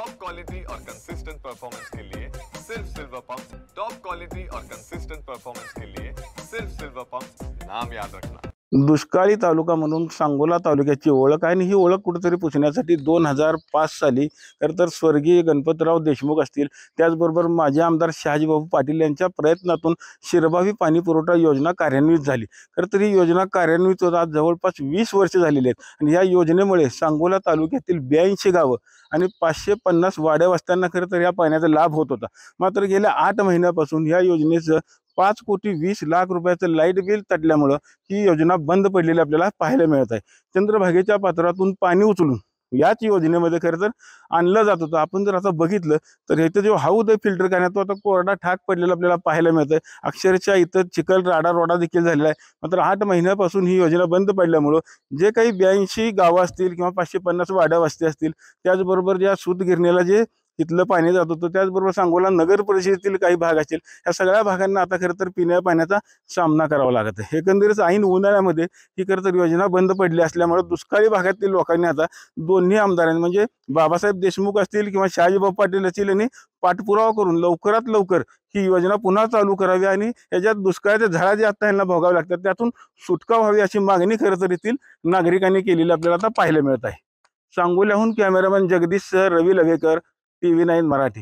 Top quality और consistent performance के लिए सिर्फ सिल्वर पंप। टॉप क्वालिटी और कंसिस्टेंट परफॉर्मेंस के लिए सिर्फ सिल्वर पंप, नाम याद रखना। दुष्काळी तालुका म्हणून सांगोला तालुक्याची ओळख आहे आणि ही ओळख कुठेतरी पुसण्यासाठी 2005 साली तर स्वर्गीय गणपतराव देशमुख असतील, त्याचबरोबर माजी आमदार शहाजीबाबू पाटील यांच्या प्रयत्नातून शिरभावी पाणी पुरवठा योजना कार्यान्वित झाली। तर ही योजना कार्यान्वित होत आज जवळपास 20 वर्ष झालेली आहेत आणि या योजनेमुळे सांगोला तालुक्यातील 82 गावं आणि 550 वाड्या वस्त्यांना खरं तर या पाण्याचा लाभ होत होता। मात्र गेल्या 8 महिन्यापासून या योजनेचं 5,20,00,000 रुपयाचं लाईट बिल तटल्यामुळं ही योजना बंद पडलेली आपल्याला पाहायला मिळत आहे। चंद्रभागेच्या पात्रातून पाणी उचलून याच योजनेमध्ये खरं तर आणलं जात होतं। आपण जर आता बघितलं तर इथं जो हौद आहे फिल्टर करण्यात, तो आता कोरडा ठाक पडलेला आपल्याला पाहायला मिळत आहे। अक्षरशः इथं चिखल राडा देखील झालेला आहे। मात्र 8 महिन्यापासून ही योजना बंद पडल्यामुळं जे काही 82 गावं असतील किंवा 550 वाड्या वस्ती असतील, त्याचबरोबर ज्या सूतगिरणीला जे तिथलं पाणी जात होतं, त्याचबरोबर सांगोला नगर परिषदेतील काही भाग असतील, या सगळ्या भागांना आता खरं तर पिण्याच्या पाण्याचा सामना करावा लागत आहे। एकंदरीत ऐन उन्हाळ्यामध्ये ही खरं तर योजना बंद पडली असल्यामुळे दुष्काळी भागातील लोकांनी आता दोन्ही आमदारांनी म्हणजे बाबासाहेब देशमुख असतील किंवा शहाजीबाबू पाटील असतील यांनी पाठपुरावा करून लवकरात लवकर ही योजना पुन्हा चालू करावी आणि याच्यात दुष्काळाच्या झळा जे आता यांना भोगावे लागतात त्यातून सुटका व्हावी अशी मागणी खरं तर येथील नागरिकांनी केलेली आपल्याला आता पाहायला मिळत आहे। सांगोल्याहून कॅमेरामॅन जगदीश सर, रवी लवेकर, TV9 मराठी।